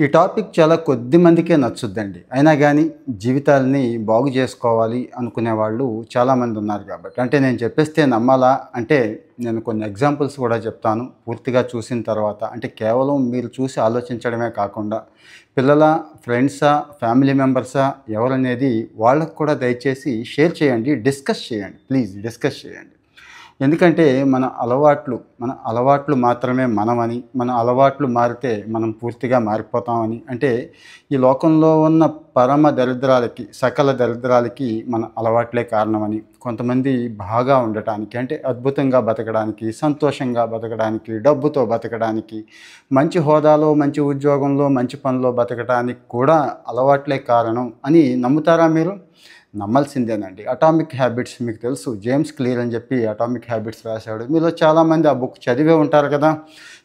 ఈ టాపిక్ చాలా కొద్ది మందికే నచ్చుద్దండి. అయినా గానీ జీవితాల్ని బాగు జేసుకోవాలి అనుకునే వాళ్ళు చాలామంది ఉన్నారు కాబట్టి. అంటే నేను చెప్పేస్తే నమ్మాలా అంటే నేను కొన్ని ఎగ్జాంపుల్స్ కూడా చెప్తాను. పూర్తిగా చూసిన తర్వాత అంటే కేవలం మీరు చూసి ఆలోచించడమే కాకుండా పిల్లల, ఫ్రెండ్సా, ఫ్యామిలీ మెంబర్సా ఎవరనేది వాళ్ళకి కూడా దయచేసి షేర్ చేయండి. డిస్కస్ చేయండి. ప్లీజ్ డిస్కస్ చేయండి. ఎందుకంటే మన అలవాట్లు మాత్రమే మనమని, మన అలవాట్లు మారితే మనం పూర్తిగా మారిపోతామని, అంటే ఈ లోకంలో ఉన్న పరమ దరిద్రాలకి, సకల దరిద్రాలకి మన అలవాట్లే కారణమని, కొంతమంది బాగా ఉండటానికి అంటే అద్భుతంగా బతకడానికి, సంతోషంగా బతకడానికి, డబ్బుతో బతకడానికి, మంచి హోదాలో, మంచి ఉద్యోగంలో, మంచి పనిలో బతకడానికి కూడా అలవాట్లే కారణం అని నమ్ముతారా మీరు? నమ్మాల్సిందేనండి. అటామిక్ హ్యాబిట్స్ మీకు తెలుసు. జేమ్స్ క్లియర్ అని చెప్పి అటామిక్ హ్యాబిట్స్ రాశాడు. మీలో చాలామంది ఆ బుక్ చదివే ఉంటారు కదా.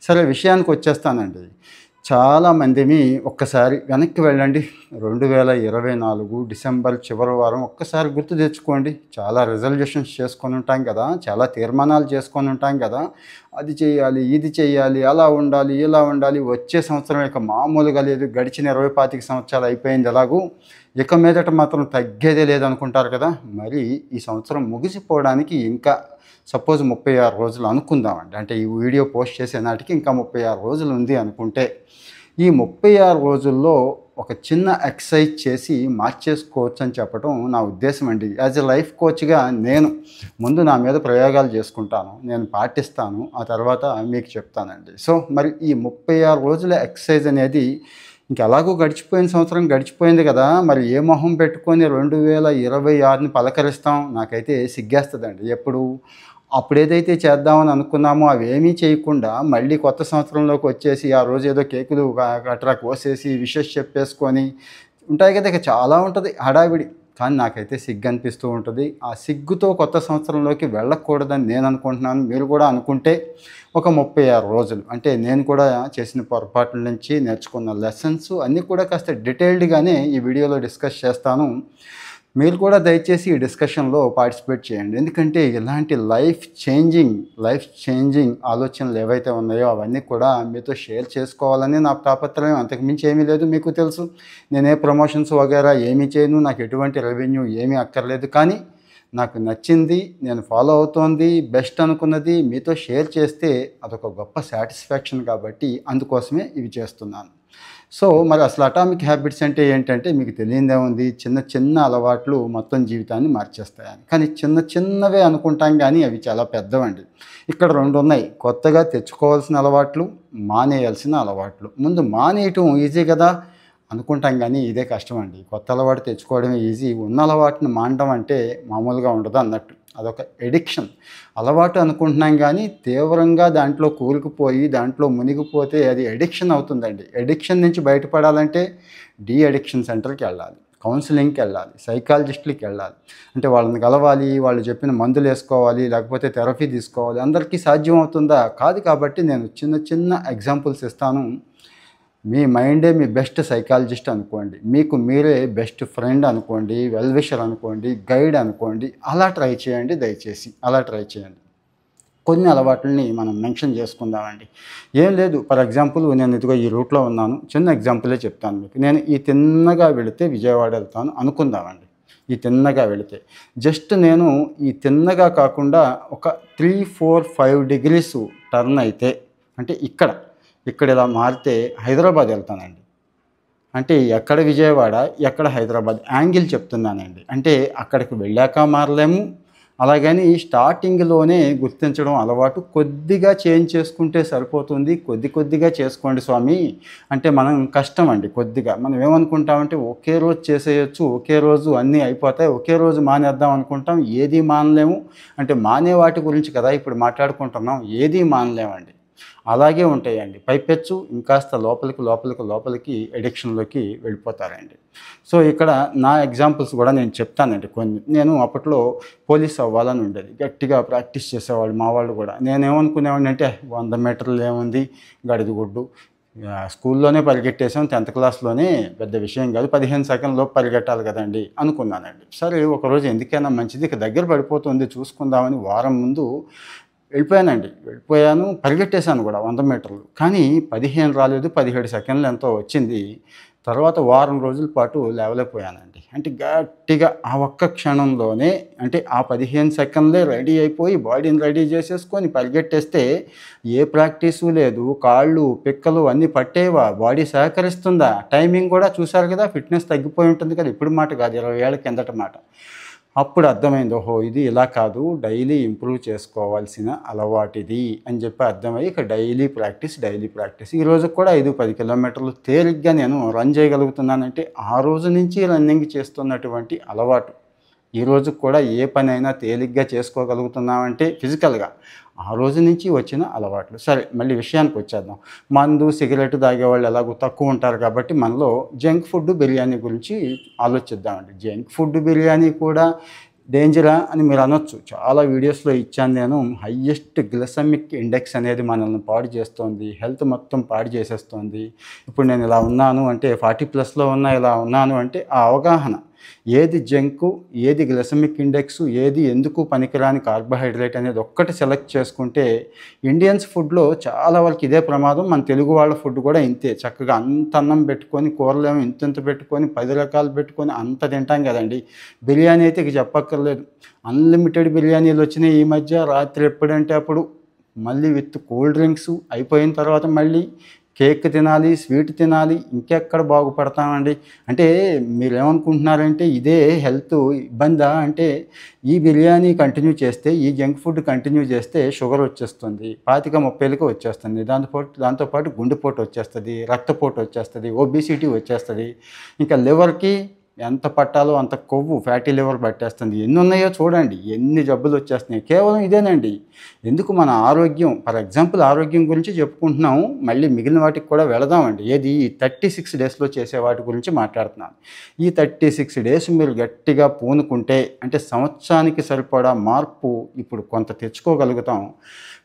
సరే, విషయానికి వచ్చేస్తానండి. చాలామందిని ఒక్కసారి వెనక్కి వెళ్ళండి. 2024 డిసెంబర్ చివరి వారం ఒక్కసారి గుర్తు తెచ్చుకోండి. చాలా రిజల్యూషన్స్ చేసుకొని ఉంటాం కదా, చాలా తీర్మానాలు చేసుకొని ఉంటాం కదా. అది చేయాలి, ఇది చేయాలి, అలా ఉండాలి, ఇలా ఉండాలి. వచ్చే సంవత్సరం ఇక మామూలుగా లేదు. గడిచిన 20-25 సంవత్సరాలు అయిపోయింది ఎలాగూ. ఇక మీదట మాత్రం తగ్గేదే లేదనుకుంటారు కదా. మరి ఈ సంవత్సరం ముగిసిపోవడానికి ఇంకా సపోజ్ 36 రోజులు అనుకుందామండి. అంటే ఈ వీడియో పోస్ట్ చేసే నాటికి ఇంకా 36 రోజులు ఉంది అనుకుంటే, ఈ 36 రోజుల్లో ఒక చిన్న ఎక్సర్సైజ్ చేసి మార్చేసుకోవచ్చు అని చెప్పడం నా ఉద్దేశం అండి. యాజ్ ఎ లైఫ్ కోచ్గా నేను ముందు నా మీద ప్రయోగాలు చేసుకుంటాను, నేను పాటిస్తాను, ఆ తర్వాత మీకు చెప్తానండి. సో మరి ఈ 36 రోజుల ఎక్సర్సైజ్ అనేది ఇంకెలాగో గడిచిపోయిన సంవత్సరం గడిచిపోయింది కదా, మరి ఏ మొహం పెట్టుకొని 2026ని పలకరిస్తాం? నాకైతే సిగ్గేస్తుందండి. అప్పుడేదైతే చేద్దామని అనుకున్నామో అవేమీ చేయకుండా మళ్ళీ కొత్త సంవత్సరంలోకి వచ్చేసి ఆ రోజు ఏదో కేకులు గట్రా కోసేసి విషెస్ చెప్పేసుకొని ఉంటాయి కదా. ఇక చాలా ఉంటుంది హడావిడి. కానీ నాకైతే సిగ్గు అనిపిస్తూ ఉంటుంది. ఆ సిగ్గుతో కొత్త సంవత్సరంలోకి వెళ్ళకూడదని నేను అనుకుంటున్నాను. మీరు కూడా అనుకుంటే ఒక 36 రోజులు అంటే నేను కూడా చేసిన పొరపాట్ల నుంచి నేర్చుకున్న లెసన్స్ అన్నీ కూడా కాస్త డీటెయిల్డ్గానే ఈ వీడియోలో డిస్కస్ చేస్తాను. మీరు కూడా దయచేసి ఈ డిస్కషన్లో పార్టిసిపేట్ చేయండి. ఎందుకంటే ఇలాంటి లైఫ్ చేంజింగ్ ఆలోచనలు ఏవైతే ఉన్నాయో అవన్నీ కూడా మీతో షేర్ చేసుకోవాలని నాకు తాపత్రయం. అంతకుమించి ఏమీ లేదు. మీకు తెలుసు, నేనే ప్రమోషన్స్ వగైరా ఏమీ చేయను. నాకు ఎటువంటి రెవెన్యూ ఏమీ అక్కర్లేదు. కానీ నాకు నచ్చింది, నేను ఫాలో అవుతోంది, బెస్ట్ అనుకున్నది మీతో షేర్ చేస్తే అదొక గొప్ప సాటిస్ఫాక్షన్. కాబట్టి అందుకోసమే ఇవి చేస్తున్నాను. సో మరి అసలు అటామిక్ హ్యాబిట్స్ అంటే ఏంటంటే మీకు తెలియదేముంది, చిన్న చిన్న అలవాట్లు మొత్తం జీవితాన్ని మార్చేస్తాయని. కానీ చిన్న చిన్నవే అనుకుంటాం కానీ అవి చాలా పెద్దవండి. ఇక్కడ 2 ఉన్నాయి. కొత్తగా తెచ్చుకోవాల్సిన అలవాట్లు, మానేయాల్సిన అలవాట్లు. ముందు మానేయటం ఈజీ కదా అనుకుంటాం కానీ ఇదే కష్టం అండి. కొత్త అలవాటు తెచ్చుకోవడమే ఈజీ, ఉన్న అలవాటుని మానడం అంటే మామూలుగా ఉండదు అన్నట్టు. అదొక ఎడిక్షన్. అలవాటు అనుకుంటున్నాం కానీ తీవ్రంగా దాంట్లో కూరుకుపోయి దాంట్లో మునిగిపోతే అది ఎడిక్షన్ అవుతుందండి. ఎడిక్షన్ నుంచి బయటపడాలంటే డీ అడిక్షన్ సెంటర్కి వెళ్ళాలి, కౌన్సిలింగ్కి వెళ్ళాలి, సైకాలజిస్టులకి వెళ్ళాలి. అంటే వాళ్ళని కలవాలి, వాళ్ళు చెప్పిన మందులు వేసుకోవాలి, లేకపోతే థెరపీ తీసుకోవాలి. అందరికీ సాధ్యం అవుతుందా? కాదు. కాబట్టి నేను చిన్న చిన్న ఎగ్జాంపుల్స్ ఇస్తాను. మీ మైండే మీ బెస్ట్ సైకాలజిస్ట్ అనుకోండి, మీకు మీరే బెస్ట్ ఫ్రెండ్ అనుకోండి, వెల్ విషర్ అనుకోండి, గైడ్ అనుకోండి. అలా ట్రై చేయండి. దయచేసి అలా ట్రై చేయండి. కొన్ని అలవాట్లని మనం మెన్షన్ చేసుకుందామండి. ఏం లేదు, ఫర్ ఎగ్జాంపుల్ నేను ఇదిగో ఈ రూట్లో ఉన్నాను. చిన్న ఎగ్జాంపులే చెప్తాను మీకు. నేను ఈ తిన్నగా వెళితే విజయవాడ వెళ్తాను అనుకుందామండి. ఈ తిన్నగా వెళితే జస్ట్ నేను ఈ తిన్నగా కాకుండా ఒక 3, 4, 5 degrees టర్న్ అయితే, అంటే ఇక్కడ ఇలా మారితే హైదరాబాద్ వెళ్తానండి. అంటే ఎక్కడ విజయవాడ, ఎక్కడ హైదరాబాద్ యాంగిల్ చెప్తున్నానండి. అంటే అక్కడికి వెళ్ళాక మారలేము. అలాగని స్టార్టింగ్లోనే గుర్తించడం అలవాటు కొద్దిగా చేంజ్ చేసుకుంటే సరిపోతుంది. కొద్దిగా చేసుకోండి స్వామి అంటే మనం కష్టం అండి. కొద్దిగా మనం ఏమనుకుంటామంటే ఒకే రోజు చేసేయచ్చు, ఒకే రోజు అన్నీ అయిపోతాయి, ఒకే రోజు మానేద్దాం అనుకుంటాం. ఏది మానలేము. అంటే మానే వాటి గురించి కదా ఇప్పుడు మాట్లాడుకుంటున్నాం. ఏది మానలేమండి. అలాగే ఉంటాయండి. పైపెచ్చు ఇంకాస్త లోపలికి ఎడిక్షన్లోకి వెళ్ళిపోతారండి. సో ఇక్కడ నా ఎగ్జాంపుల్స్ కూడా నేను చెప్తానండి కొన్ని. నేను అప్పట్లో పోలీస్ అవ్వాలని ఉండేది. గట్టిగా ప్రాక్టీస్ చేసేవాళ్ళు మా వాళ్ళు కూడా. నేనేమనుకునేవాడిని అంటే 100 మీటర్లు ఏముంది, గడిదిగుడ్డు, స్కూల్లోనే పరిగెట్టేసాం, 10th క్లాస్లోనే, పెద్ద విషయం కాదు, 15 సెకండ్లోపు పరిగెట్టాలి కదండి అనుకున్నానండి. సరే ఒకరోజు ఎందుకైనా మంచిది, ఇక దగ్గర పడిపోతుంది చూసుకుందామని వారం ముందు వెళ్ళిపోయానండి. వెళ్ళిపోయాను, పరిగెట్టేసాను కూడా 100 మీటర్లు. కానీ 15 రాలేదు, 17 సెకండ్లు ఎంతో వచ్చింది. తర్వాత వారం రోజుల పాటు లేవలేకపోయానండి. అంటే గట్టిగా ఆ ఒక్క క్షణంలోనే అంటే ఆ 15 సెకండ్లే రెడీ అయిపోయి బాడీని రెడీ చేసేసుకొని పరిగెట్టేస్తే ఏ ప్రాక్టీసు లేదు. కాళ్ళు, పిక్కలు అన్నీ పట్టేవా? బాడీ సహకరిస్తుందా? టైమింగ్ కూడా చూసారు కదా! ఫిట్‌నెస్ తగ్గిపోయి ఉంటుంది కదా! ఇప్పుడు మాట కాదు, 20 ఏళ్ల కిందట మాట. అప్పుడు అర్థమైంది. ఓహో! ఇది ఇలా కాదు, డైలీ ఇంప్రూవ్ చేసుకోవాల్సిన అలవాటిది అని చెప్పి అర్థమయ్యి ఇక డైలీ ప్రాక్టీస్, డైలీ ప్రాక్టీస్. ఈ రోజుకి కూడా 5, 10 కిలోమీటర్లు తేలిగ్గా నేను రన్ చేయగలుగుతున్నానంటే ఆ రోజు నుంచి రన్నింగ్ చేస్తున్నటువంటి అలవాటు. ఈ రోజుకి కూడా ఏ పనైనా తేలిగ్గా చేసుకోగలుగుతున్నామంటే ఫిజికల్‌గా ఆ రోజు నుంచి వచ్చిన అలవాట్లు. సరే, మళ్ళీ విషయానికి వచ్చేద్దాం. మందు, సిగరెట్ తాగేవాళ్ళు ఎలాగో తక్కువ ఉంటారు కాబట్టి మనలో జంక్ ఫుడ్, బిర్యానీ గురించి ఆలోచిద్దామండి. జంక్ ఫుడ్, బిర్యానీ కూడా డేంజరా అని మీరు అనొచ్చు. చాలా వీడియోస్‌లో ఇచ్చాను నేను. హైయెస్ట్ గ్లైసెమిక్ ఇండెక్స్ అనేది మనల్ని పాడు చేస్తోంది. హెల్త్ మొత్తం పాడు చేసేస్తోంది. ఇప్పుడు నేను ఇలా ఉన్నాను అంటే 40+లో ఉన్నా ఇలా ఉన్నాను అంటే ఆ అవగాహన. ఏది జంకు, ఏది గ్లైసెమిక్ ఇండెక్సు, ఏది ఎందుకు పనికిరాని కార్బోహైడ్రేట్ అనేది ఒక్కటి సెలెక్ట్ చేసుకుంటే ఇండియన్స్ ఫుడ్‌లో చాలా వరకు ఇదే ప్రమాదం. మన తెలుగు వాళ్ళ ఫుడ్ కూడా ఇంతే. చక్కగా అంత అన్నం పెట్టుకొని, కూరలేమో ఇంతింత పెట్టుకొని, 10 రకాలు పెట్టుకొని అంత తింటాం కదండీ. బిర్యానీ అయితే ఇక చెప్పక్కర్లేదు. అన్‌లిమిటెడ్ బిర్యానీలొచ్చినాయి ఈ మధ్య. రాత్రి ఎప్పుడంటే అప్పుడు. మళ్ళీ విత్ కూల్ డ్రింక్సు. అయిపోయిన తర్వాత మళ్ళీ కేక్ తినాలి, స్వీట్ తినాలి. ఇంకెక్కడ బాగుపడతామండి. అంటే మీరేమనుకుంటున్నారంటే ఇదే హెల్త్ ఇబ్బందా అంటే ఈ బిర్యానీ కంటిన్యూ చేస్తే, ఈ జంక్ ఫుడ్ కంటిన్యూ చేస్తే షుగర్ వచ్చేస్తుంది. 25, 30కి వచ్చేస్తుంది. దాంతో పాటు గుండెపోటు వచ్చేస్తది, రక్తపోటు వచ్చేస్తది, ఒబెసిటీ వచ్చేస్తది. ఇంకా లివర్‌కి ఎంత పట్టాలో అంత కొవ్వు, ఫ్యాటీ లివర్ పట్టేస్తుంది. ఎన్నున్నాయో చూడండి. ఎన్ని జబ్బులు వచ్చేస్తున్నాయి. కేవలం ఇదేనండి. ఎందుకు మన ఆరోగ్యం, ఫర్ ఎగ్జాంపుల్ ఆరోగ్యం గురించి చెప్పుకుంటున్నాము. మళ్ళీ మిగిలిన వాటికి కూడా వెళదామండి. ఏది ఈ 36 డేస్‌లో చేసే వాటి గురించి మాట్లాడుతున్నాను. ఈ 36 డేస్ మీరు గట్టిగా పూనుకుంటే అంటే సంవత్సరానికి సరిపడా మార్పు ఇప్పుడు కొంత తెచ్చుకోగలుగుతాం.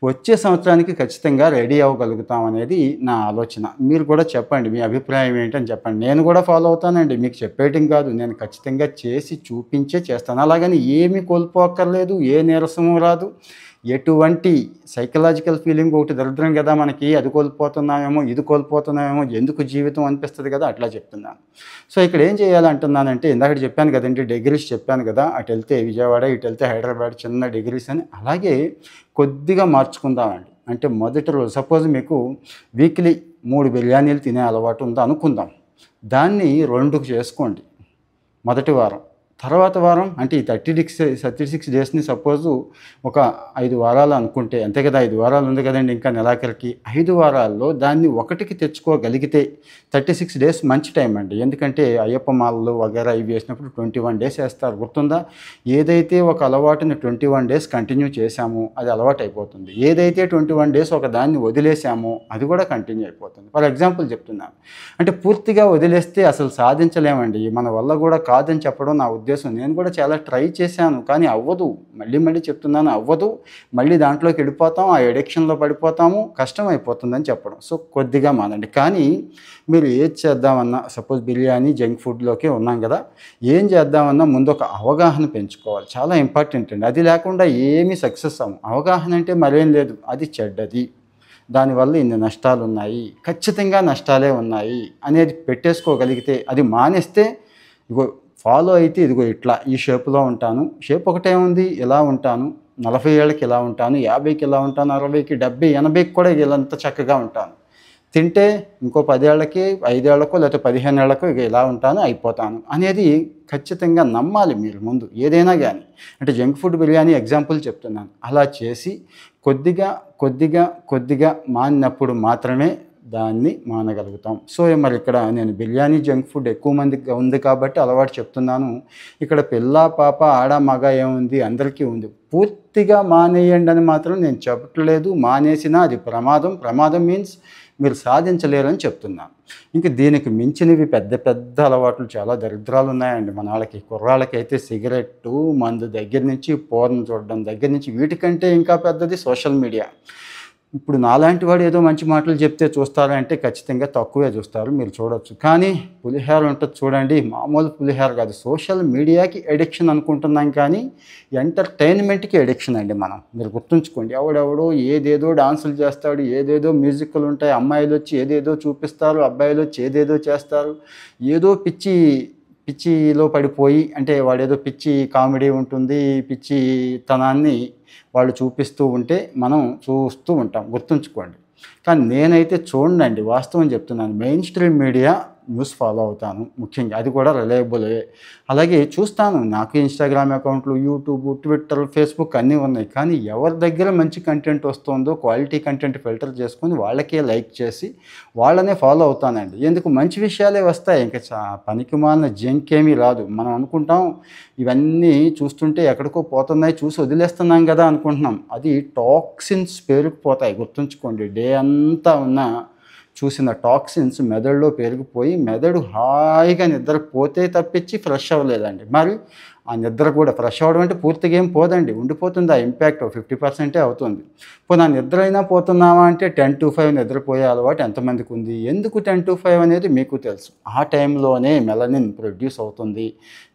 వచ్చే సంవత్సరానికి ఖచ్చితంగా రెడీ అవ్వగలుగుతాం అనేది నా ఆలోచన. మీరు కూడా చెప్పండి, మీ అభిప్రాయం ఏంటని చెప్పండి. నేను కూడా ఫాలో అవుతానండి. మీకు చెప్పేయటం కాదు, నేను ఖచ్చితంగా చేసి చూపించే చేస్తాను. అలాగని ఏమీ కోల్పోక్కర్లేదు, ఏ నీరసము రాదు. ఎటువంటి సైకలాజికల్ ఫీలింగ్ ఒకటి దరిద్రం కదా మనకి. అది కోల్పోతున్నామేమో, ఇది కోల్పోతున్నామేమో, ఎందుకు జీవితం అనిపిస్తుంది కదా, అట్లా చెప్తున్నాను. సో ఇక్కడ ఏం చేయాలంటున్నానంటే ఇందాక చెప్పాను కదండి, డిగ్రీస్ చెప్పాను కదా. అటు వెళ్తే విజయవాడ, ఇటు వెళ్తే హైదరాబాద్, చిన్న డిగ్రీస్ అని. అలాగే కొద్దిగా మార్చుకుందామండి. అంటే మొదటి రోజు సపోజ్ మీకు వీక్లీ 3 బిర్యానీలు తినే అలవాటు ఉందా అనుకుందాం. దాన్ని 2కి చేసుకోండి మొదటి వారం. తర్వాత వారం అంటే ఈ 36 డేస్‌ని సపోజు ఒక 5 వారాలు అనుకుంటే అంతే కదా. 5 వారాలు ఉంది కదండి ఇంకా నెలాఖరికి. 5 వారాల్లో దాన్ని 1కి తెచ్చుకోగలిగితే 36 డేస్ మంచి టైం అండి. ఎందుకంటే అయ్యప్ప మాలలు వగైరా ఇవి వేసినప్పుడు 21 డేస్ వేస్తారు, గుర్తుందా? ఏదైతే ఒక అలవాటుని 21 డేస్ కంటిన్యూ చేశామో అది అలవాటు అయిపోతుంది. ఏదైతే 21 డేస్ ఒక దాన్ని వదిలేసామో అది కూడా కంటిన్యూ అయిపోతుంది. ఫర్ ఎగ్జాంపుల్ చెప్తున్నాను. అంటే పూర్తిగా వదిలేస్తే అసలు సాధించలేమండి. మన వల్ల కూడా కాదని చెప్పడం నా ఉద్దేశం. నేను కూడా చాలా ట్రై చేశాను కానీ అవ్వదు. మళ్ళీ చెప్తున్నాను, అవ్వదు. మళ్ళీ దాంట్లోకి వెళ్ళిపోతాం, ఆ ఎడిక్షన్‌లో పడిపోతాము, కష్టం అయిపోతుందని చెప్పడం. సో కొద్దిగా మానండి. కానీ మీరు ఏది చేద్దామన్నా సపోజ్ బిర్యానీ, జంక్ ఫుడ్‌లోకే ఉన్నాం కదా. ఏం చేద్దామన్నా ముందు ఒక అవగాహన పెంచుకోవాలి. చాలా ఇంపార్టెంట్ అండి. అది లేకుండా ఏమీ సక్సెస్ అవ్వం. అవగాహన అంటే మరేం లేదు, అది చెడ్డది, దానివల్ల ఇన్ని నష్టాలున్నాయి, ఖచ్చితంగా నష్టాలే ఉన్నాయి అనేది పెట్టేసుకోగలిగితే, అది మానేస్తే ఇగో ఫాలో అయితే ఇదిగో ఇట్లా ఈ షేప్‌లో ఉంటాను. షేప్ ఒకటే ఉంది, ఇలా ఉంటాను. 40 ఏళ్ళకి ఇలా ఉంటాను, 50కి ఇలా ఉంటాను, 60కి, 70, 80కి కూడా ఇలంత చక్కగా ఉంటాను. తింటే ఇంకో 10 ఏళ్ళకి, 5 ఏళ్ళకో లేకపోతే 15 ఏళ్ళకో ఇక ఇలా ఉంటాను, అయిపోతాను అనేది ఖచ్చితంగా నమ్మాలి మీరు ముందు ఏదైనా గానీ. అంటే జంక్ ఫుడ్, బిర్యానీ ఎగ్జాంపుల్ చెప్తున్నాను. అలా చేసి కొద్దిగా మానినప్పుడు మాత్రమే దాన్ని మానగలుగుతాం. సో మరి ఇక్కడ నేను బిర్యానీ, జంక్ ఫుడ్ ఎక్కువ మందికి ఉంది కాబట్టి అలవాటు చెప్తున్నాను. ఇక్కడ పిల్ల, పాప, ఆడ, మగ ఏముంది, అందరికీ ఉంది. పూర్తిగా మానేయండి అని మాత్రం నేను చెప్పట్లేదు. మానేసినా అది ప్రమాదం. ప్రమాదం మీన్స్ మీరు సాధించలేరని చెప్తున్నాను. ఇంక దీనికి మించినవి పెద్ద అలవాట్లు చాలా దరిద్రాలు ఉన్నాయండి మన వాళ్ళకి. కుర్రాళ్ళకైతే సిగరెట్టు, మందు దగ్గర నుంచి, పోర్న్ చూడడం దగ్గర నుంచి, వీటికంటే ఇంకా పెద్దది సోషల్ మీడియా. ఇప్పుడు నాలాంటి వాడు ఏదో మంచి మాటలు చెప్తే చూస్తారా అంటే ఖచ్చితంగా తక్కువే చూస్తారు, మీరు చూడొచ్చు. కానీ పులిహోర ఉంటుంది చూడండి, మామూలు పులిహోర కాదు. సోషల్ మీడియాకి అడిక్షన్ అనుకుంటున్నాం కానీ ఎంటర్టైన్మెంట్కి అడిక్షన్ అండి మనం. మీరు గుర్తుంచుకోండి, ఎవడెవడో ఏదేదో డాన్సులు చేస్తాడు, ఏదేదో మ్యూజిక్లు ఉంటాయి, అమ్మాయిలు వచ్చి ఏదేదో చూపిస్తారు, అబ్బాయిలు వచ్చి ఏదేదో చేస్తారు. ఏదో పిచ్చిలో పడిపోయి, అంటే వాడేదో పిచ్చి కామెడీ ఉంటుంది, పిచ్చితనాన్ని వాళ్ళు చూపిస్తూ ఉంటే మనం చూస్తూ ఉంటాం, గుర్తుంచుకోండి. కానీ నేనైతే చూడండి, వాస్తవం చెప్తున్నాను. Main stream media news follow అవుతాను ముఖ్యంగా, అది కూడా రిలయబులే. అలాగే చూస్తాను, నాకు ఇన్స్టాగ్రామ్ అకౌంట్లు, యూట్యూబ్, ట్విట్టర్, ఫేస్బుక్ అన్నీ ఉన్నాయి. కానీ ఎవరి దగ్గర మంచి కంటెంట్ వస్తుందో క్వాలిటీ కంటెంట్ ఫిల్టర్ చేసుకొని వాళ్ళకే లైక్ చేసి వాళ్ళనే ఫాలో అవుతానండి. ఎందుకు, మంచి విషయాలే వస్తాయి, ఇంకా పనికి మాలిన జంకేమీ రాదు. మనం అనుకుంటాం ఇవన్నీ చూస్తుంటే ఎక్కడికో పోతున్నాయి, చూసి వదిలేస్తున్నాం కదా అనుకుంటున్నాం. అది టాక్సిన్స్ పేరుకుపోతాయి, గుర్తుంచుకోండి. డే అంతా ఉన్న చూసిన టాక్సిన్స్ మెదడులో పెరిగిపోయి మెదడు హాయిగా నిద్రపోతే తప్పించి ఫ్రెష్ అవ్వలేదండి. మరి ఆ నిద్ర కూడా ఫ్రెష్ అవ్వడం అంటే పూర్తిగా ఏం పోదండి, ఉండిపోతుంది. ఆ ఇంపాక్ట్ 50% అవుతుంది. పోనీ ఆ నిద్ర అయినా పోతున్నామా అంటే 10 to 5 నిద్రపోయే అలవాటు ఎంతమందికి ఉంది? ఎందుకు 10 to 5 అనేది మీకు తెలుసు. ఆ టైంలోనే మెలనిన్ ప్రొడ్యూస్ అవుతుంది.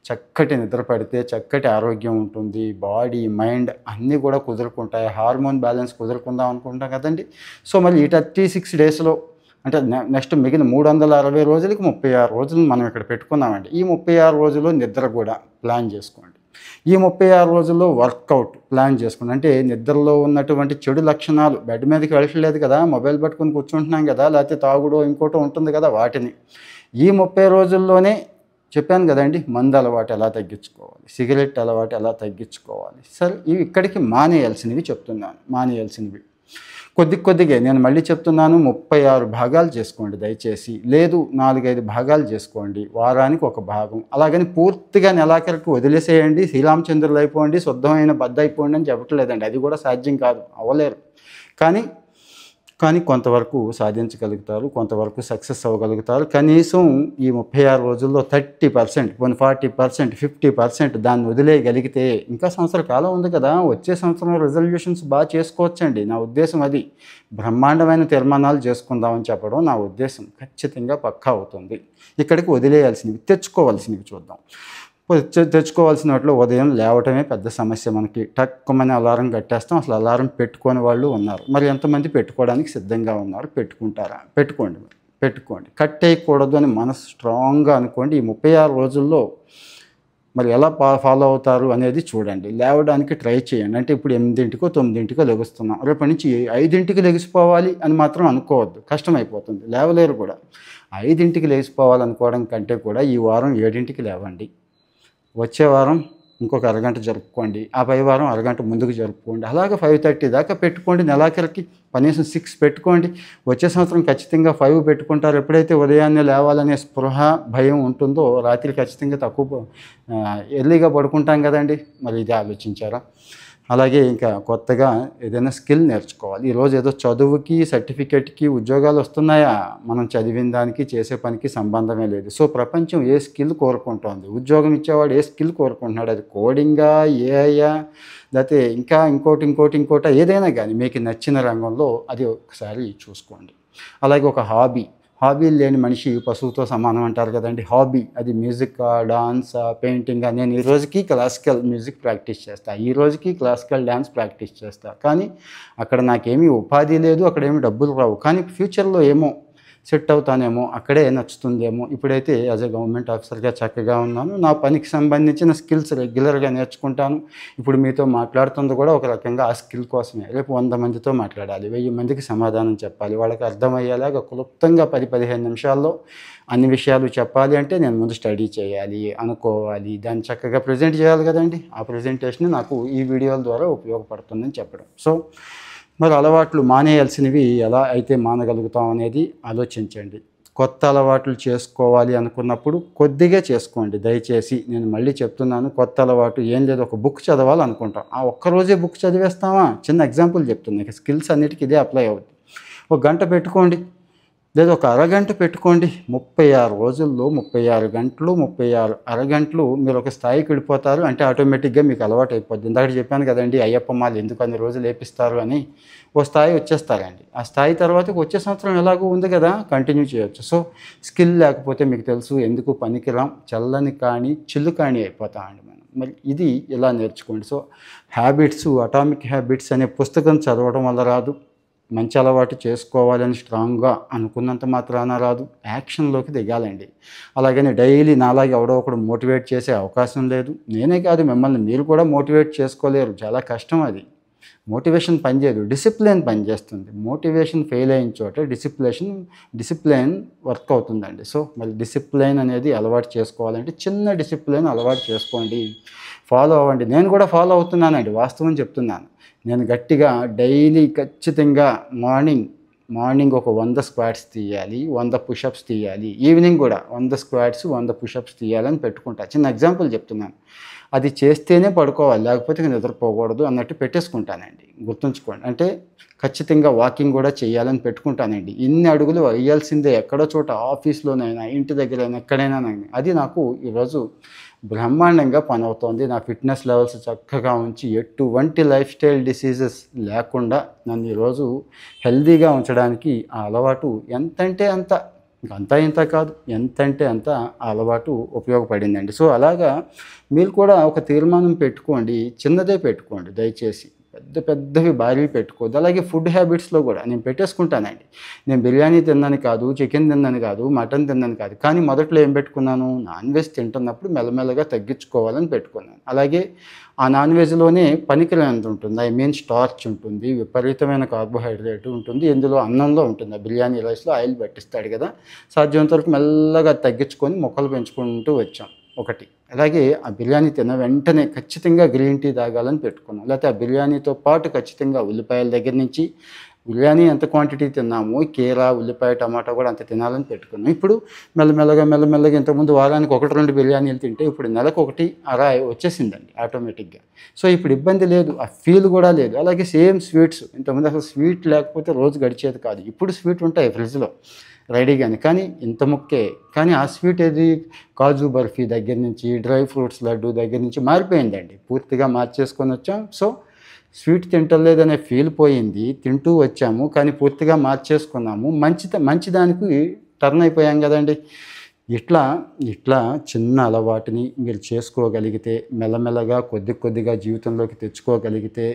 చక్కటి నిద్ర పడితే చక్కటి ఆరోగ్యం ఉంటుంది. బాడీ, మైండ్ అన్నీ కూడా కుదురుకుంటాయి. హార్మోన్ బ్యాలెన్స్ కుదురుకుందాం అనుకుంటాం కదండి. సో మరి ఈ 36 డేస్లో, అంటే నెక్స్ట్ మిగిలిన 360 రోజులకి 36 రోజులు మనం ఇక్కడ పెట్టుకున్నామండి. ఈ 36 రోజుల్లో నిద్ర కూడా ప్లాన్ చేసుకోండి. ఈ 36 రోజుల్లో వర్కౌట్ ప్లాన్ చేసుకోండి. అంటే నిద్రలో ఉన్నటువంటి చెడు లక్షణాలు, బెడ్ మీదకి వెళ్ళట్లేదు కదా, మొబైల్ పట్టుకొని కూర్చుంటున్నాం కదా, లేకపోతే తాగుడో ఇంకోటో ఉంటుంది కదా, వాటిని ఈ 30 రోజుల్లోనే చెప్పాను కదండి. మందు అలవాటు ఎలా తగ్గించుకోవాలి, సిగరెట్ అలవాటు ఎలా తగ్గించుకోవాలి. సరే, ఇవి ఇక్కడికి మానేయాల్సినవి చెప్తున్నాను. మానేయాల్సినవి కొద్దిగా నేను మళ్ళీ చెప్తున్నాను, 36 భాగాలు చేసుకోండి దయచేసి. లేదు 4-5 భాగాలు చేసుకోండి, వారానికి ఒక భాగం. అలాగని పూర్తిగా నెలాఖరికి వదిలేసేయండి, శ్రీరామచంద్రులు అయిపోండి, శుద్ధమైన బద్ద అయిపోండి అని చెప్పట్లేదండి. అది కూడా సాధ్యం కాదు, అవ్వలేరు. కానీ కొంతవరకు సాధించగలుగుతారు, కొంతవరకు సక్సెస్ అవ్వగలుగుతారు. కనీసం ఈ 36 రోజుల్లో 30%, 40%, 50% దాన్ని వదిలేయగలిగితే ఇంకా సంవత్సర కాలం ఉంది కదా, వచ్చే సంవత్సరం రిజల్యూషన్స్ బాగా చేసుకోవచ్చండి. నా ఉద్దేశం అది. బ్రహ్మాండమైన తీర్మానాలు చేసుకుందామని చెప్పడం నా ఉద్దేశం. ఖచ్చితంగా పక్కా అవుతుంది. ఇక్కడికి వదిలేయాల్సినవి, తెచ్చుకోవాల్సినవి చూద్దాం. తెచ్చుకోవాల్సిన వాటిలో ఉదయం లేవటమే పెద్ద సమస్య మనకి. టక్కుమని అలారం కట్టేస్తాం. అసలు అలారం పెట్టుకోని వాళ్ళు ఉన్నారు. మరి ఎంతమంది పెట్టుకోవడానికి సిద్ధంగా ఉన్నారు? పెట్టుకుంటారా? పెట్టుకోండి. కట్టేయకూడదు అని మనసు స్ట్రాంగ్గా అనుకోండి. ఈ 36 రోజుల్లో మరి ఎలా ఫాలో అవుతారు అనేది చూడండి. లేవడానికి ట్రై చేయండి. అంటే ఇప్పుడు 8కో 9కో లెగుస్తున్నాం, రేపటి నుంచి 5కి లెగిసిపోవాలి అని మాత్రం అనుకోవద్దు, కష్టమైపోతుంది, లేవలేరు కూడా. 5కి లేచిపోవాలనుకోవడం కంటే కూడా ఈ వారం 7కి లేవండి. వచ్చే వారం ఇంకొక అరగంట జరుపుకోండి, ఆ పై వారం అరగంట ముందుకు జరుపుకోండి. అలాగే 5:30 దాకా పెట్టుకోండి. నెలాఖరికి కనీసం 6 పెట్టుకోండి. వచ్చే సంవత్సరం ఖచ్చితంగా 5 పెట్టుకుంటారు. ఎప్పుడైతే ఉదయాన్నే లేవాలనే స్పృహ, భయం ఉంటుందో రాత్రి ఖచ్చితంగా ఎర్లీగా పడుకుంటాం కదండి. మరి ఇది ఆలోచించారా? అలాగే ఇంకా కొత్తగా ఏదైనా స్కిల్ నేర్చుకోవాలి. ఈరోజు ఏదో చదువుకి, సర్టిఫికెట్కి ఉద్యోగాలు వస్తున్నాయా? మనం చదివిన దానికి చేసే పనికి సంబంధమే లేదు. సో ప్రపంచం ఏ స్కిల్ కోరుకుంటోంది? ఉద్యోగం ఇచ్చేవాడు ఏ స్కిల్ కోరుకుంటున్నాడు? అది కోడింగా, ఏఐయా, లేకపోతే ఇంకా ఇంకోటి ఏదైనా కానీ మీకు నచ్చిన రంగంలో అది ఒకసారి చూసుకోండి. అలాగే ఒక హాబీ లేని మనిషి పశువుతో సమానం అంటారు కదండి. హాబీ అది మ్యూజికా, డాన్సా, పెయింటింగా. నేను ఈ రోజుకి క్లాసికల్ మ్యూజిక్ ప్రాక్టీస్ చేస్తాను, ఈ రోజుకి క్లాసికల్ డ్యాన్స్ ప్రాక్టీస్ చేస్తాను. కానీ అక్కడ నాకేమీ ఉపాధి లేదు, అక్కడేమీ డబ్బులు రావు. కానీ ఫ్యూచర్లో ఏమో సెట్ అవుతానేమో, అక్కడే నచ్చుతుందేమో. ఇప్పుడైతే యాజ్ ఎ గవర్నమెంట్ ఆఫీసర్గా చక్కగా ఉన్నాను. నా పనికి సంబంధించిన స్కిల్స్ రెగ్యులర్గా నేర్చుకుంటాను. ఇప్పుడు మీతో మాట్లాడుతుంది కూడా ఒక రకంగా ఆ స్కిల్ కోసమే. రేపు 100 మందితో మాట్లాడాలి, 1000 మందికి సమాధానం చెప్పాలి, వాళ్ళకి అర్థమయ్యేలాగా క్లుప్తంగా 10-15 నిమిషాల్లో అన్ని విషయాలు చెప్పాలి. అంటే నేను ముందు స్టడీ చేయాలి, అనుకోవాలి, దాన్ని చక్కగా ప్రజెంట్ చేయాలి కదండి. ఆ ప్రజెంటేషన్ నాకు ఈ వీడియోల ద్వారా ఉపయోగపడుతుందని చెప్పడం. సో మరి అలవాట్లు మానేయాల్సినవి ఎలా అయితే మానగలుగుతాం అనేది ఆలోచించండి. కొత్త అలవాట్లు చేసుకోవాలి అనుకున్నప్పుడు కొద్దిగా చేసుకోండి దయచేసి. నేను మళ్ళీ చెప్తున్నాను, కొత్త అలవాటు ఏం లేదు, ఒక బుక్ చదవాలనుకుంటాం, ఆ ఒక్కరోజే బుక్ చదివేస్తామా? చిన్న ఎగ్జాంపుల్ చెప్తున్నా, ఇక స్కిల్స్ అన్నిటికీ ఇదే అప్లై అవుతుంది. ఒక గంట పెట్టుకోండి, లేదా ఒక అరగంట పెట్టుకోండి. 36 రోజుల్లో 36 గంటలు, 36 అరగంటలు మీరు ఒక స్థాయికి వెళ్ళిపోతారు. అంటే ఆటోమేటిక్‌గా మీకు అలవాటు అయిపోద్ది. ఇందాక చెప్పాను కదండీ! అయ్యప్ప మాల ఎందుకు అన్ని రోజులు ఏపిస్తారు అని. ఓ స్థాయి వచ్చేస్తారండి. ఆ స్థాయి తర్వాత వచ్చే సంవత్సరం ఎలాగో ఉంది కదా! కంటిన్యూ చేయొచ్చు. సో, స్కిల్ లేకపోతే మీకు తెలుసు ఎందుకు పనికిరాం, చల్లని కాణి, చిల్లు కాణి అయిపోతామండి మనం. మరి ఇది ఇలా నేర్చుకోండి. సో, అటామిక్ హ్యాబిట్స్ అనే పుస్తకం చదవడం వల్ల రాదు. మంచి అలవాటు చేసుకోవాలని స్ట్రాంగ్‌గా అనుకున్నంత మాత్రాన రాదు. యాక్షన్‌లోకి దిగాలండి. అలాగని డైలీ నాలాగా ఎవడో ఒకడు మోటివేట్ చేసే అవకాశం లేదు. నేనే కాదు మిమ్మల్ని మీరు కూడా మోటివేట్ చేసుకోలేరు. చాలా కష్టం అది. మోటివేషన్ పనిచేయదు. డిసిప్లిన్ పనిచేస్తుంది. మోటివేషన్ ఫెయిల్ అయిన చోట డిసిప్లిన్ వర్క్ అవుతుందండి. సో, మరి డిసిప్లిన్ అనేది అలవాటు చేసుకోవాలంటే చిన్న డిసిప్లిన్ అలవాటు చేసుకోండి. ఫాలో అవ్వండి. నేను కూడా ఫాలో అవుతున్నానండి. వాస్తవం చెప్తున్నాను. నేను గట్టిగా డైలీ ఖచ్చితంగా మార్నింగ్ ఒక 100 స్క్వాట్స్ తీయాలి, 100 పుషప్స్ తీయాలి. ఈవినింగ్ కూడా 100 స్క్వాట్స్, 100 పుషప్స్ తీయాలని పెట్టుకుంటా. చిన్న ఎగ్జాంపుల్ చెప్తున్నాను. అది చేస్తేనే పడుకోవాలి, లేకపోతే ఇక నిద్రపోకూడదు అన్నట్టు పెట్టేసుకుంటానండి. గుర్తుంచుకోండి. అంటే ఖచ్చితంగా వాకింగ్ కూడా చేయాలని పెట్టుకుంటానండి. ఇన్ని అడుగులు వేయాల్సిందే, ఎక్కడో చోట ఆఫీస్‌లోనైనా, ఇంటి దగ్గరైనా, ఎక్కడైనానండి. అది నాకు ఈరోజు బ్రహ్మాండంగా పనవుతోంది. నా ఫిట్‌నెస్ లెవెల్స్ చక్కగా ఉంచి ఎటువంటి లైఫ్ స్టైల్ డిసీజెస్ లేకుండా నన్ను ఈరోజు హెల్తీగా ఉంచడానికి ఆ అలవాటు ఎంతంటే అంత, అంతా ఇంత కాదు, ఎంతంటే అంత ఆ అలవాటు ఉపయోగపడిందండి. సో, అలాగా మీరు కూడా ఒక తీర్మానం పెట్టుకోండి. చిన్నదే పెట్టుకోండి దయచేసి. పెద్దవి భారీవి పెట్టుకోవద్దు. అలాగే ఫుడ్ హ్యాబిట్స్‌లో కూడా నేను పెట్టేసుకుంటానండి. నేను బిర్యానీ తిన్నాను కాదు, చికెన్ తిన్నాను కాదు, మటన్ తిన్నాను కాదు. కానీ మొదట్లో ఏం పెట్టుకున్నాను, నాన్ వెజ్ తింటున్నప్పుడు మెల్లమెల్లగా తగ్గించుకోవాలని పెట్టుకున్నాను. అలాగే ఆ నాన్ వెజ్‌లోనే పనికిరానిది ఉంటుంది. స్టార్చ్ ఉంటుంది, విపరీతమైన కార్బోహైడ్రేట్ ఉంటుంది, ఇందులో అన్నంలో ఉంటుంది. ఆ బిర్యానీ రైస్‌లో ఆయిల్ పట్టిస్తాడు కదా! సాధ్యమైనంత వరకు మెల్లగా తగ్గించుకొని మొక్కలు పెంచుకుంటూ వచ్చాం ఒకటి. అలాగే ఆ బిర్యానీ తిన్న వెంటనే ఖచ్చితంగా గ్రీన్ టీ తాగాలని పెట్టుకున్నాం. లేకపోతే ఆ బిర్యానీతో పాటు ఖచ్చితంగా ఉల్లిపాయల దగ్గర నుంచి బిర్యానీ ఎంత క్వాంటిటీ తిన్నామో కీరా, ఉల్లిపాయ, టమాటా కూడా అంత తినాలని పెట్టుకున్నాం. ఇప్పుడు మెల్లమెల్లగా ఇంతకుముందు వారానికి 1, 2 బిర్యానీలు తింటే ఇప్పుడు నెలకొకటి అలా వచ్చేసిందండి ఆటోమేటిక్‌గా. సో, ఇప్పుడు ఇబ్బంది లేదు. ఆ ఫీల్ కూడా లేదు. అలాగే సేమ్ స్వీట్స్. ఇంతకుముందు అసలు స్వీట్ లేకపోతే రోజు గడిచేది కాదు. ఇప్పుడు స్వీట్ ఉంటాయి ఫ్రిడ్జ్‌లో రెడీగానే. కానీ ఇంత ముక్కే. కానీ ఆ స్వీట్ ఏది, కాజు బర్ఫీ దగ్గర నుంచి, డ్రై ఫ్రూట్స్ లడ్డు దగ్గర నుంచి మారిపోయిందండి. పూర్తిగా మార్చేసుకొనొచ్చాం. సో, స్వీట్ తింటలేదనే ఫీల్ పోయింది. తింటూ వచ్చాము. కానీ పూర్తిగా మార్చేసుకున్నాము. మంచిదానికి టర్న్ అయిపోయాం గదండీ! ఇట్లా ఇట్లా చిన్న అలవాటుని మీరు చేసుకోగలిగితే, మెల్లమెల్లగా కొద్దిగా జీవితంలోకి తెచ్చుకోగలిగితే,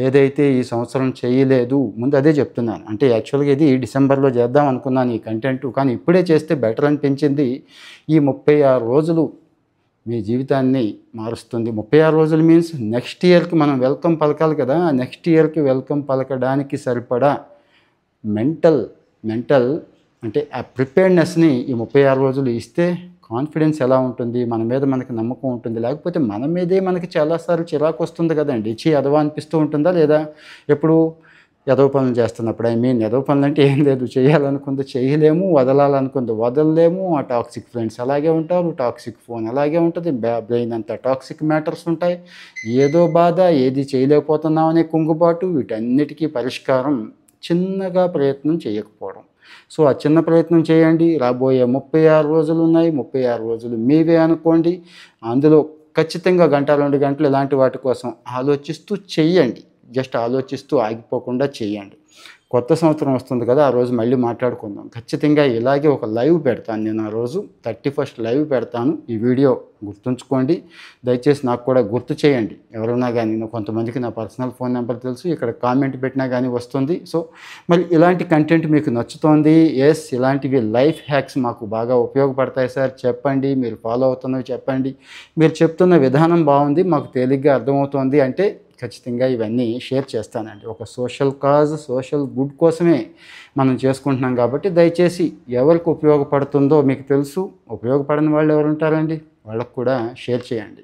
ఏదైతే ఈ సంవత్సరం చేయలేదు, ముందు అదే చెప్తున్నాను. అంటే యాక్చువల్‌గా ఇది డిసెంబర్‌లో చేద్దాం అనుకున్నాను ఈ కంటెంటు. కానీ ఇప్పుడే చేస్తే బెటర్ అనిపించింది. ఈ 36 రోజులు మీ జీవితాన్ని మారుస్తుంది. 36 రోజులు మీన్స్ నెక్స్ట్ ఇయర్‌కి మనం వెల్కమ్ పలకాలి కదా! నెక్స్ట్ ఇయర్‌కి వెల్కమ్ పలకడానికి సరిపడా మెంటల్ మెంటల్ అంటే ఆ ప్రిపేర్డ్‌నెస్‌ని ఈ 36 రోజులు ఇస్తే కాన్ఫిడెన్స్ ఎలా ఉంటుంది? మన మీద మనకి నమ్మకం ఉంటుంది. లేకపోతే మన మీదే మనకి చాలా సార్లు చిరాకొస్తుంది కదండీ! ఛీ! ఎదవ అనిపిస్తూ ఉంటుందా లేదా? ఎప్పుడు ఎదవ పనులు చేస్తున్నప్పుడు. ఎదవ పనులంటే ఏం లేదు. చేయాలనుకుంది చేయలేము, వదలాలనుకుంది వదలలేము. ఆ టాక్సిక్ ఫ్రెండ్స్ అలాగే ఉంటారు. టాక్సిక్ ఫోన్ అలాగే ఉంటది. బ్రెయిన్ అంతా టాక్సిక్ మ్యాటర్స్ ఉంటాయి. ఏదో బాధ, ఏది చేయలేకపోతున్నాం అనే కుంగుబాటు, వీటన్నిటికీ పరిష్కారం చిన్నగా ప్రయత్నం చేయకపోవడం. సో, ఆ చిన్న ప్రయత్నం చేయండి. రాబోయే 36 రోజులున్నాయి. 36 రోజులు మీవే అనుకోండి. అందులో ఖచ్చితంగా గంట, 2 గంటలు ఇలాంటి వాటి కోసం ఆలోచిస్తూ చెయ్యండి. జస్ట్ ఆలోచిస్తూ ఆగిపోకుండా చేయండి. కొత్త సంవత్సరం వస్తుంది కదా! ఆ రోజు మళ్ళీ మాట్లాడుకుందాం. ఖచ్చితంగా ఇలాగే ఒక లైవ్ పెడతాను నేను ఆ రోజు. 31st లైవ్ పెడతాను. ఈ వీడియో గుర్తుంచుకోండి. దయచేసి నాకు కూడా గుర్తు చేయండి. ఎవరైనా గానీ, కొంతమందికి నా పర్సనల్ ఫోన్ నెంబర్ తెలుసు. ఇక్కడ కామెంట్ పెట్టినా గానీ వస్తుంది. సో, మరి ఇలాంటి కంటెంట్ మీకు నచ్చుతోంది. యెస్, ఇలాంటివి లైఫ్ హ్యాక్స్ మాకు బాగా ఉపయోగపడతాయి సార్ చెప్పండి. మీరు ఫాలో అవుతున్నవి చెప్పండి. మీరు చెప్తున్న విధానం బావుంది, మాకు తేలిగ్గా అర్థమవుతోంది అంటే ఖచ్చితంగా ఇవన్నీ షేర్ చేస్తానండి. ఒక సోషల్ గుడ్ కోసమే మనం చేసుకుంటున్నాం కాబట్టి దయచేసి ఎవరికి ఉపయోగపడుతుందో మీకు తెలుసు. ఉపయోగపడని వాళ్ళు ఎవరుంటారండి? వాళ్ళకి కూడా షేర్ చేయండి.